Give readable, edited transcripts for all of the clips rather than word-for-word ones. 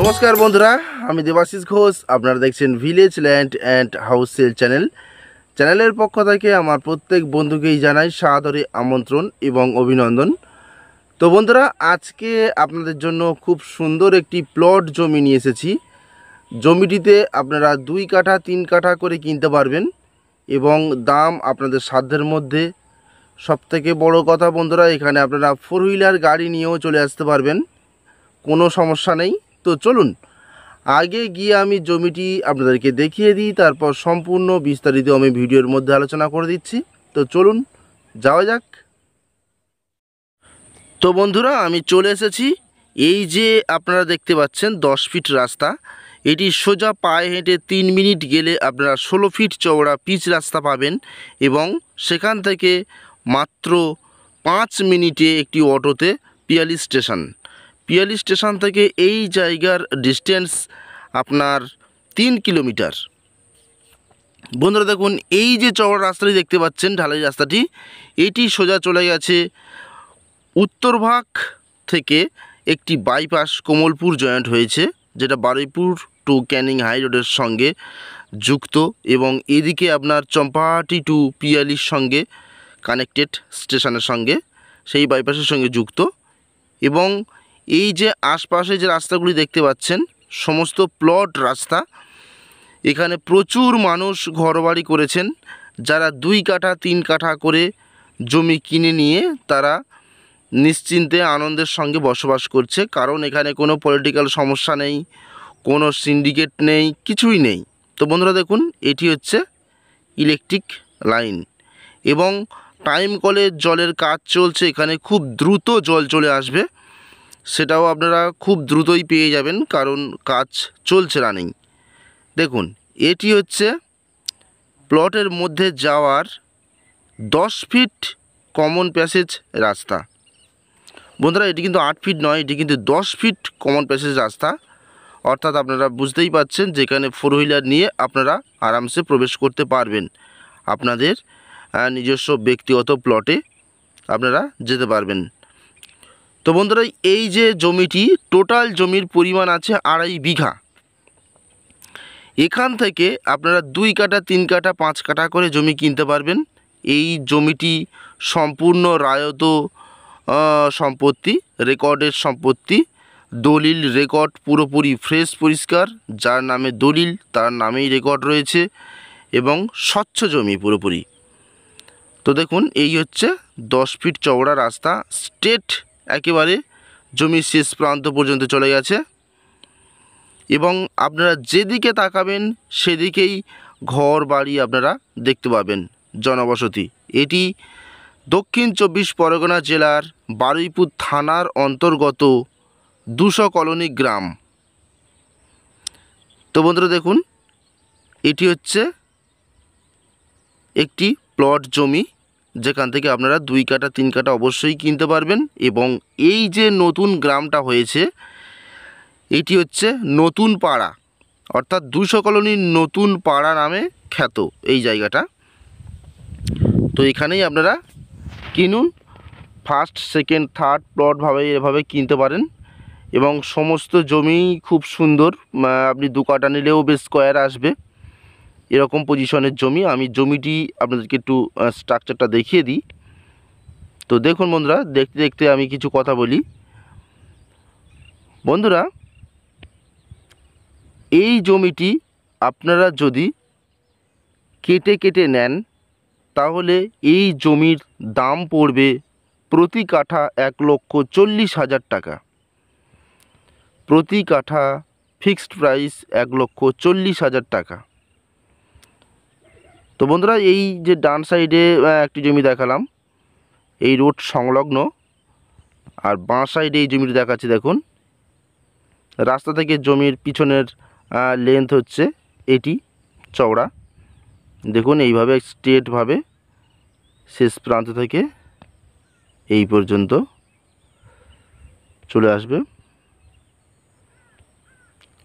নমস্কার বন্ধুরা, আমি দেবাশিস ঘোষ। আপনারা দেখছেন village land and house sale চ্যানেলের পক্ষ থেকে আমার প্রত্যেক বন্ধুকেই জানাই সাদরে আমন্ত্রণ এবং অভিনন্দন। তো বন্ধুরা, আজকে আপনাদের জন্য খুব সুন্দর একটি প্লট জমি নিয়ে এসেছি। জমিটিতে আপনারা 2 কাঠা 3 কাঠা করে কিনতে পারবেন এবং দাম আপনাদের সাধ্যের মধ্যে। সবথেকে বড় কথা বন্ধুরা, এখানে আপনারা 4 হুইলার গাড়ি নিয়েও চলে আসতে পারবেন, কোনো সমস্যা নেই। তো চলুন আগে গিয়ে আমি জমিটি আপনাদেরকে দেখিয়ে দিই, তারপর সম্পূর্ণ বিস্তারিত আমি ভিডিওর মধ্যে আলোচনা করে দিচ্ছি। তো চলুন যাওয়া যাক। তো বন্ধুরা, আমি চলে এসেছি। এই যে আপনারা দেখতে পাচ্ছেন 10 ফিট রাস্তা, এটি সোজা পায়ে হেঁটে 3 মিনিট গেলে আপনারা 16 ফিট চওড়া পিচ রাস্তা পাবেন এবং সেখান থেকে মাত্র 5 মিনিটে একটি অটোতে পিয়ালি স্টেশন থেকে এই জায়গার ডিস্টেন্স আপনার 3 কিলোমিটার। বন্ধুরা দেখুন, এই যে চওড়া রাস্তাটি দেখতে পাচ্ছেন, ঢালাই রাস্তাটি, এটি সোজা চলে গেছে উত্তরভাগ থেকে একটি বাইপাস কমলপুর জয়েন্ট হয়েছে, যেটা বারুইপুর টু ক্যানিং হাই রোডের সঙ্গে যুক্ত এবং এদিকে আপনার চম্পাহাটি টু পিয়ালির সঙ্গে কানেক্টেড, স্টেশনের সঙ্গে সেই বাইপাসের সঙ্গে যুক্ত। এবং এই যে আশপাশে যে রাস্তাগুলি দেখতে পাচ্ছেন সমস্ত প্লট রাস্তা। এখানে প্রচুর মানুষ ঘরবাড়ি করেছেন, যারা 2 কাঠা 3 কাঠা করে জমি কিনে নিয়ে তারা নিশ্চিন্তে আনন্দের সঙ্গে বসবাস করছে, কারণ এখানে কোনো পলিটিক্যাল সমস্যা নেই, কোনো সিন্ডিকেট নেই, কিছুই নেই। তো বন্ধুরা দেখুন, এটি হচ্ছে ইলেকট্রিক লাইন এবং টাইম কলের জলের কাজ চলছে। এখানে খুব দ্রুত জল চলে আসবে, সেটাও আপনারা খুব দ্রুতই পেয়ে যাবেন, কারণ কাজ চলছে রানিং। দেখুন, এটি হচ্ছে প্লটের মধ্যে যাওয়ার 10 ফিট কমন প্যাসেজ রাস্তা। বন্ধুরা, এটি কিন্তু 8 ফিট নয়, এটি কিন্তু 10 ফিট কমন প্যাসেজ রাস্তা। অর্থাৎ আপনারা বুঝতেই পাচ্ছেন, যেখানে 4 হুইলার নিয়ে আপনারা আরামসে প্রবেশ করতে পারবেন, আপনাদের নিজস্ব ব্যক্তিগত প্লটে আপনারা যেতে পারবেন। তো বন্ধুরা, এই যে জমিটি, টোটাল জমির পরিমাণ আছে 2.5 বিঘা। এখান থেকে আপনারা 2 কাঠা 3 কাঠা 5 কাঠা করে জমি কিনতে পারবেন। এই জমিটি সম্পূর্ণ রায়ত সম্পত্তি, রেকর্ডের সম্পত্তি, দলিল রেকর্ড পুরোপুরি ফ্রেশ পরিষ্কার, যার নামে দলিল তার নামেই রেকর্ড রয়েছে এবং স্বচ্ছ জমি পুরোপুরি। তো দেখুন, এই হচ্ছে 10 ফিট চওড়া রাস্তা, স্ট্রেট একেবারে জমির শেষ প্রান্ত পর্যন্ত চলে গেছে এবং আপনারা যেদিকে তাকাবেন সেদিকেই ঘর বাড়ি আপনারা দেখতে পাবেন, জনবসতি। এটি দক্ষিণ 24 পরগনা জেলার বারুইপুর থানার অন্তর্গত 200 কলোনি গ্রাম। তো বন্ধুরা দেখুন, এটি হচ্ছে একটি প্লট জমি, যেখান থেকে আপনারা 2 কাঠা 3 কাঠা অবশ্যই কিনতে পারবেন। এবং এই যে নতুন গ্রামটা হয়েছে, এটি হচ্ছে নতুন পাড়া, অর্থাৎ 200 কলোনির নতুন পাড়া নামে খ্যাত এই জায়গাটা। তো এখানেই আপনারা কিনুন, ফার্স্ট সেকেন্ড থার্ড প্লটভাবে এভাবে কিনতে পারেন এবং সমস্ত জমি খুব সুন্দর। আপনি 2 কাঠা নিলেও বেশ স্কোয়ার আসবে, এরকম পজিশনের জমি। আমি জমিটি আপনাদেরকে একটু স্ট্রাকচারটা দেখিয়ে দিই। তো দেখুন বন্ধুরা, দেখতে দেখতে আমি কিছু কথা বলি। বন্ধুরা, এই জমিটি আপনারা যদি কেটে কেটে নেন, তাহলে এই জমির দাম পড়বে প্রতি কাঠা 1,40,000 টাকা। প্রতি কাঠা ফিক্সড প্রাইস 1,40,000 টাকা। তো বন্ধুরা, এই যে ডান সাইডে একটি জমি দেখালাম, এই রোড সংলগ্ন, আর বাঁ সাইডে এই জমিটি দেখাচ্ছি। দেখুন, রাস্তা থেকে জমির পিছনের লেন্থ হচ্ছে এটি চওড়া। দেখুন, এইভাবে স্ট্রেটভাবে শেষ প্রান্ত থেকে এই পর্যন্ত চলে আসবে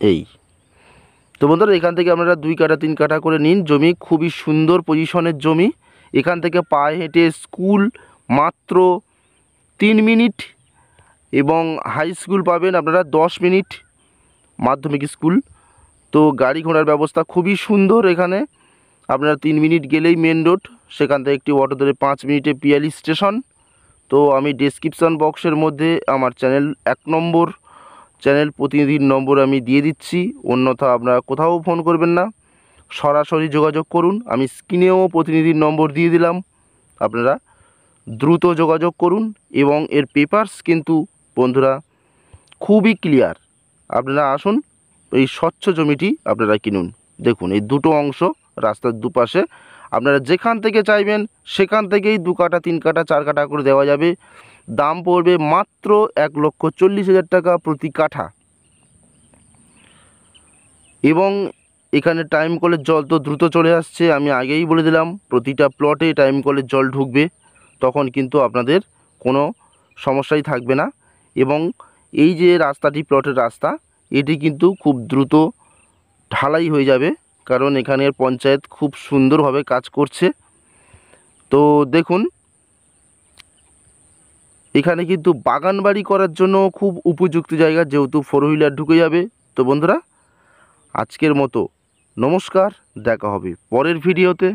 এই। তো বন্ধুরা, এখান থেকে আপনারা 2 কাঠা 3 কাঠা করে নিন। জমি খুবই সুন্দর পজিশনের জমি। এখান থেকে পায়ে হেঁটে স্কুল মাত্র 3 মিনিট এবং হাই স্কুল পাবেন আপনারা 10 মিনিট। মাধ্যমিক স্কুল। তো গাড়ি ঘোড়ার ব্যবস্থা খুবই সুন্দর এখানে। আপনারা 3 মিনিট গেলেই মেন রোড, সেখান থেকে একটি অটো ধরে 5 মিনিটে পিয়ালি স্টেশন। তো আমি ডেসক্রিপশান বক্সের মধ্যে আমার চ্যানেল 1 নম্বর চ্যানেল প্রতিনিধির নম্বর আমি দিয়ে দিচ্ছি, অন্যথা আপনারা কোথাও ফোন করবেন না, সরাসরি যোগাযোগ করুন। আমি স্ক্রিনেও প্রতিনিধির নম্বর দিয়ে দিলাম, আপনারা দ্রুত যোগাযোগ করুন। এবং এর পেপারস কিন্তু বন্ধুরা খুবই ক্লিয়ার। আপনারা আসুন, এই স্বচ্ছ জমিটি আপনারা কিনুন। দেখুন এই দুটো অংশ রাস্তার দুপাশে, আপনারা যেখান থেকে চাইবেন সেখান থেকেই 2 কাঠা 3 কাঠা 4 কাঠা করে দেওয়া যাবে। দাম পড়বে মাত্র 1,40,000 টাকা প্রতি কাঠা। এবং এখানে টাইম কলের জল তো দ্রুত চলে আসছে, আমি আগেই বলে দিলাম প্রতিটা প্লটে টাইম কলের জল ঢুকবে, তখন কিন্তু আপনাদের কোনো সমস্যাই থাকবে না। এবং এই যে রাস্তাটি প্লটের রাস্তা, এটি কিন্তু খুব দ্রুত ঢালাই হয়ে যাবে, কারণ এখানের পঞ্চায়েত খুব সুন্দরভাবে কাজ করছে। তো দেখুন এখানে কিন্তু বাগান বাড়ি করার জন্য খুব উপযুক্ত জায়গা, যেহেতু 4 হুইলার ঢুকে যাবে। তো বন্ধুরা আজকের মতো নমস্কার, দেখা হবে পরের ভিডিওতে।